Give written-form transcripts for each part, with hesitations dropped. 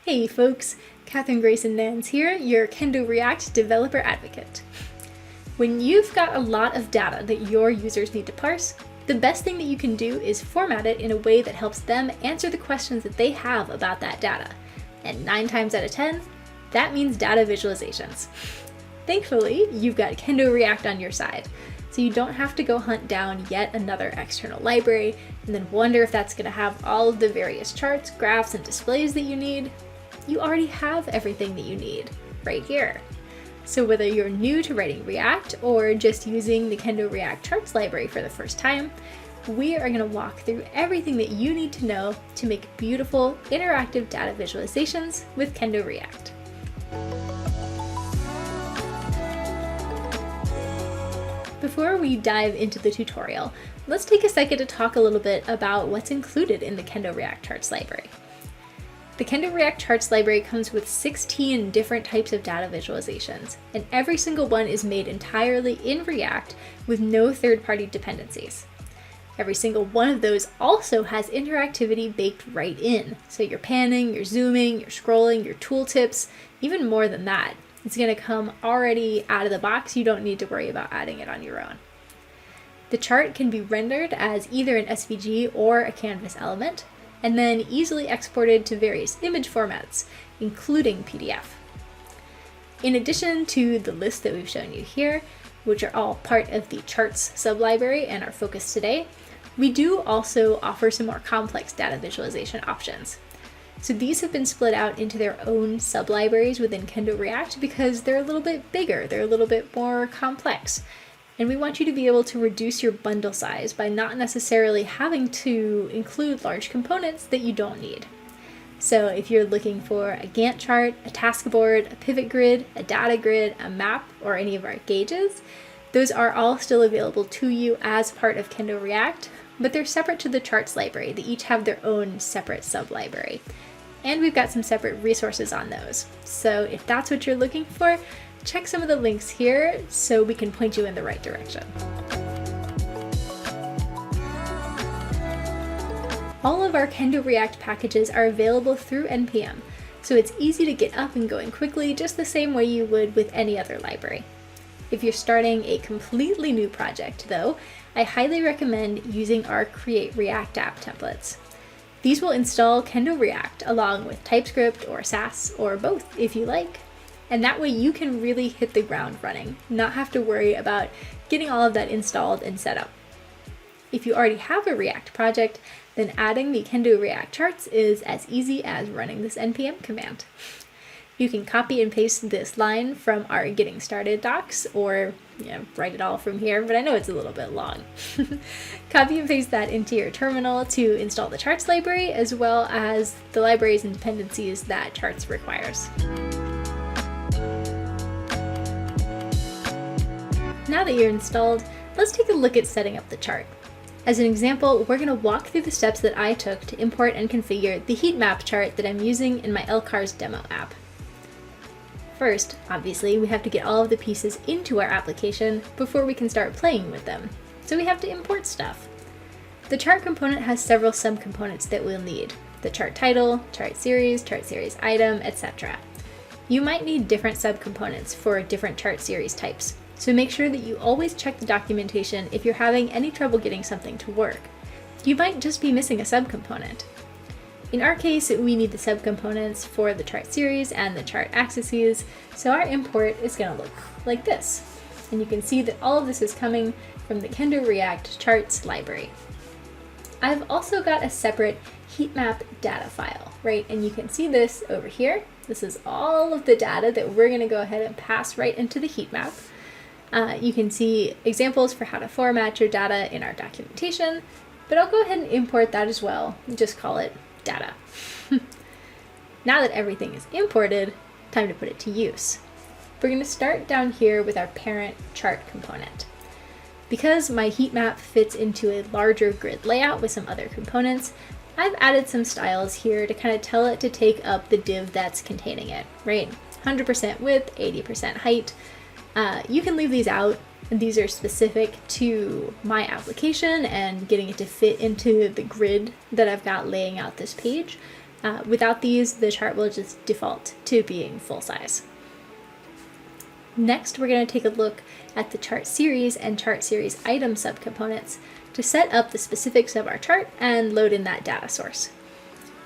Hey folks, Catherine Grayson Nance here, your KendoReact developer advocate. When you've got a lot of data that your users need to parse, the best thing that you can do is format it in a way that helps them answer the questions that they have about that data. And 9 times out of 10, that means data visualizations. Thankfully, you've got KendoReact on your side, so you don't have to go hunt down yet another external library and then wonder if that's going to have all of the various charts, graphs, and displays that you need. You already have everything that you need right here. So whether you're new to writing React or just using the KendoReact charts library for the first time, we are going to walk through everything that you need to know to make beautiful interactive data visualizations with KendoReact. Before we dive into the tutorial, let's take a second to talk a little bit about what's included in the KendoReact charts library. The KendoReact charts library comes with 16 different types of data visualizations, and every single one is made entirely in React with no third-party dependencies. Every single one of those also has interactivity baked right in, so you're panning, you're zooming, you're scrolling, your tooltips, even more than that. It's going to come already out of the box. You don't need to worry about adding it on your own. The chart can be rendered as either an SVG or a canvas element, and then easily exported to various image formats, including PDF. In addition to the list that we've shown you here, which are all part of the charts sublibrary and our focus today, we do also offer some more complex data visualization options. So these have been split out into their own sublibraries within KendoReact because they're a little bit bigger, they're a little bit more complex. And we want you to be able to reduce your bundle size by not necessarily having to include large components that you don't need. So if you're looking for a Gantt chart, a task board, a pivot grid, a data grid, a map, or any of our gauges, those are all still available to you as part of KendoReact, but they're separate to the charts library. They each have their own separate sublibrary. And we've got some separate resources on those. So if that's what you're looking for, check some of the links here so we can point you in the right direction. All of our KendoReact packages are available through NPM, so it's easy to get up and going quickly just the same way you would with any other library. If you're starting a completely new project though, I highly recommend using our Create React app templates. These will install KendoReact along with TypeScript or Sass or both if you like. And that way you can really hit the ground running, not have to worry about getting all of that installed and set up. If you already have a React project, then adding the KendoReact charts is as easy as running this npm command. You can copy and paste this line from our Getting Started docs or write it all from here, but I know it's a little bit long. Copy and paste that into your terminal to install the charts library as well as the libraries and dependencies that charts requires. Now that you're installed, let's take a look at setting up the chart. As an example, we're going to walk through the steps that I took to import and configure the heat map chart that I'm using in my LCARS demo app. First, obviously, we have to get all of the pieces into our application before we can start playing with them. So we have to import stuff. The chart component has several subcomponents that we'll need: the chart title, chart series item, etc. You might need different subcomponents for different chart series types. So make sure that you always check the documentation if you're having any trouble getting something to work. You might just be missing a subcomponent. In our case, we need the subcomponents for the chart series and the chart axes, so our import is going to look like this. And you can see that all of this is coming from the KendoReact charts library. I've also got a separate heat map data file, right? And you can see this over here. This is all of the data that we're going to go ahead and pass right into the heat map. You can see examples for how to format your data in our documentation, but I'll go ahead and import that as well and just call it data. Now that everything is imported, time to put it to use. We're going to start down here with our parent chart component. Because my heat map fits into a larger grid layout with some other components, I've added some styles here to kind of tell it to take up the div that's containing it, right? 100% width, 80% height. You can leave these out, and these are specific to my application and getting it to fit into the grid that I've got laying out this page. Without these, the chart will just default to being full size. Next, we're going to take a look at the chart series and chart series item subcomponents to set up the specifics of our chart and load in that data source.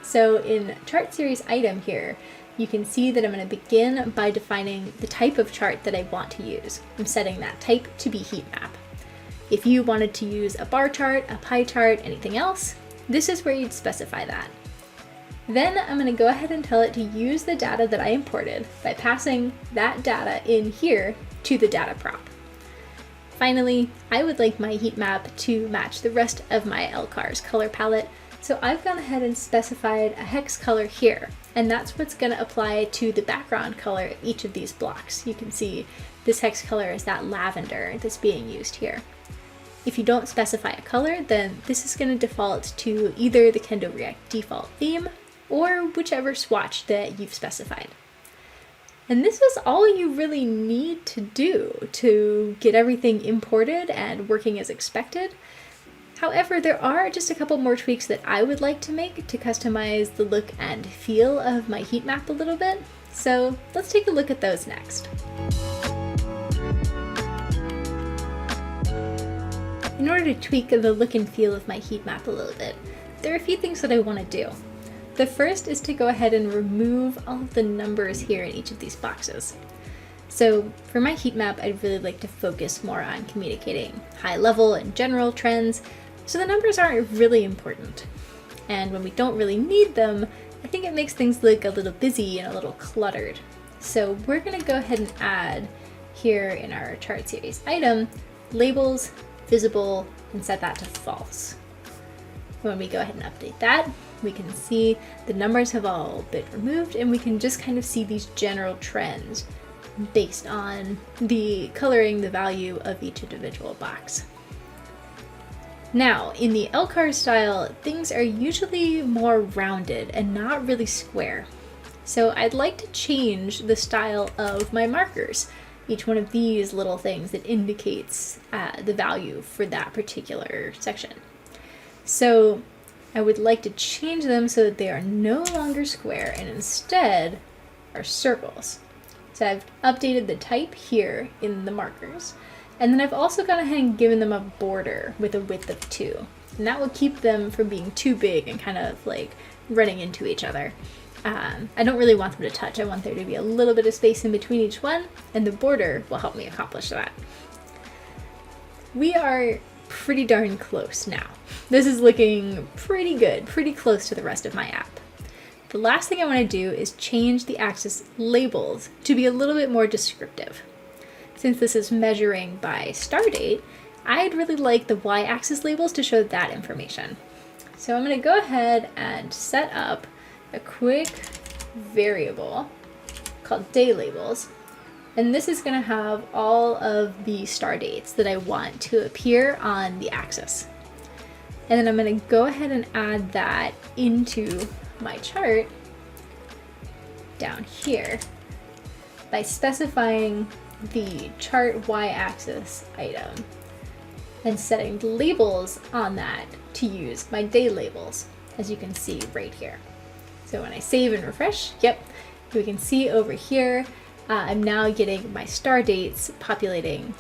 So in chart series item here, you can see that I'm going to begin by defining the type of chart that I want to use. I'm setting that type to be heat map. If you wanted to use a bar chart, a pie chart, anything else, this is where you'd specify that. Then I'm going to go ahead and tell it to use the data that I imported by passing that data in here to the data prop. Finally, I would like my heat map to match the rest of my LCARS color palette, so I've gone ahead and specified a hex color here, and that's what's going to apply to the background color of each of these blocks. You can see this hex color is that lavender that's being used here. If you don't specify a color, then this is going to default to either the KendoReact default theme or whichever swatch that you've specified. And this is all you really need to do to get everything imported and working as expected. However, there are just a couple more tweaks that I would like to make to customize the look and feel of my heat map a little bit. So let's take a look at those next. In order to tweak the look and feel of my heat map a little bit, there are a few things that I want to do. The first is to go ahead and remove all of the numbers here in each of these boxes. So for my heat map, I'd really like to focus more on communicating high level and general trends, so the numbers aren't really important. And when we don't really need them, I think it makes things look a little busy and a little cluttered. So we're going to go ahead and add here in our chart series item, labels, visible, and set that to false. When we go ahead and update that, we can see the numbers have all been removed, and we can just kind of see these general trends based on the coloring, the value of each individual box. Now, in the LCARS style, things are usually more rounded and not really square. So I'd like to change the style of my markers, each one of these little things that indicates the value for that particular section. So I would like to change them so that they are no longer square and instead are circles. So I've updated the type here in the markers, and then I've also gone ahead and given them a border with a width of 2. And that will keep them from being too big and kind of like running into each other. I don't really want them to touch. I want there to be a little bit of space in between each one, and the border will help me accomplish that. We are pretty darn close now. This is looking pretty good, pretty close to the rest of my app. The last thing I want to do is change the axis labels to be a little bit more descriptive. Since this is measuring by start date, I'd really like the y-axis labels to show that information. So I'm going to go ahead and set up a quick variable called day labels. And this is going to have all of the star dates that I want to appear on the axis. And then I'm going to go ahead and add that into my chart down here by specifying the chart y-axis item and setting the labels on that to use my day labels, as you can see right here. So when I save and refresh, yep, we can see over here, I'm now getting my star dates populating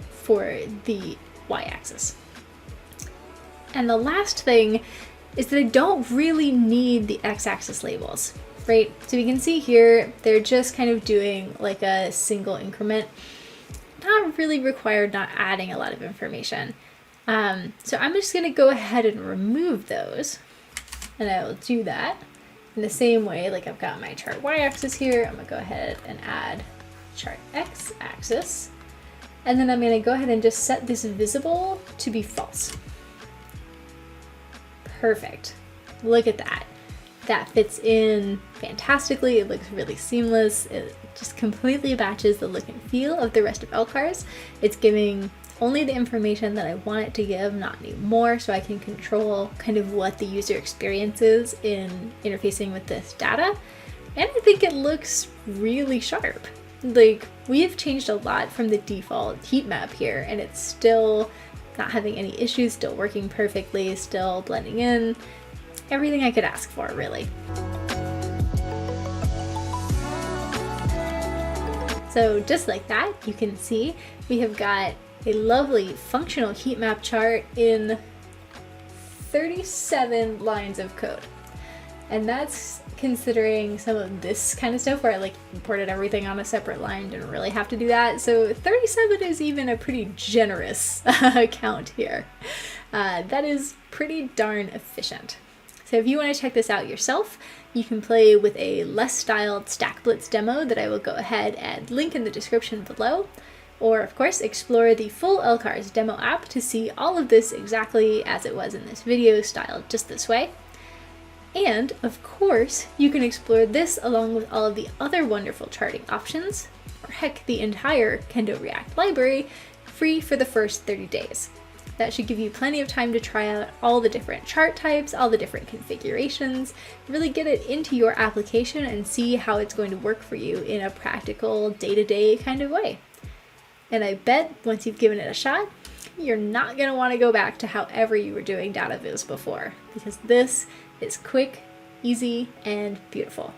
for the y-axis. And the last thing is that I don't really need the x-axis labels, right? So we can see here, they're just kind of doing like a single increment, not really required, not adding a lot of information. So I'm just gonna go ahead and remove those, and I will do that in the same way. Like I've got my chart y-axis here, I'm gonna go ahead and add chart x-axis, and then I'm gonna go ahead and just set this visible to be false. Perfect. Look at that. That fits in fantastically. It looks really seamless. It just completely matches the look and feel of the rest of LCARS. It's giving only the information that I want it to give, not any more, so I can control kind of what the user experience is in interfacing with this data. And I think it looks really sharp. Like, we have changed a lot from the default heat map here, and it's still not having any issues, still working perfectly, still blending in. everything I could ask for, really. So just like that, you can see we have got a lovely functional heat map chart in 37 lines of code. And that's considering some of this kind of stuff where I like imported everything on a separate line, didn't really have to do that. So 37 is even a pretty generous count here. That is pretty darn efficient. So if you want to check this out yourself, you can play with a less styled Stack Blitz demo that I will go ahead and link in the description below. Or of course, explore the full LCARS demo app to see all of this exactly as it was in this video, styled just this way. And of course, you can explore this along with all of the other wonderful charting options, or heck, the entire KendoReact library, free for the first 30 days. That should give you plenty of time to try out all the different chart types, all the different configurations, really get it into your application and see how it's going to work for you in a practical, day-to-day kind of way. And I bet once you've given it a shot, you're not going to want to go back to however you were doing dataviz before, because this is quick, easy, and beautiful.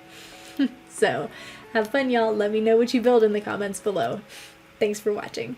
So have fun, y'all. Let me know what you build in the comments below. Thanks for watching.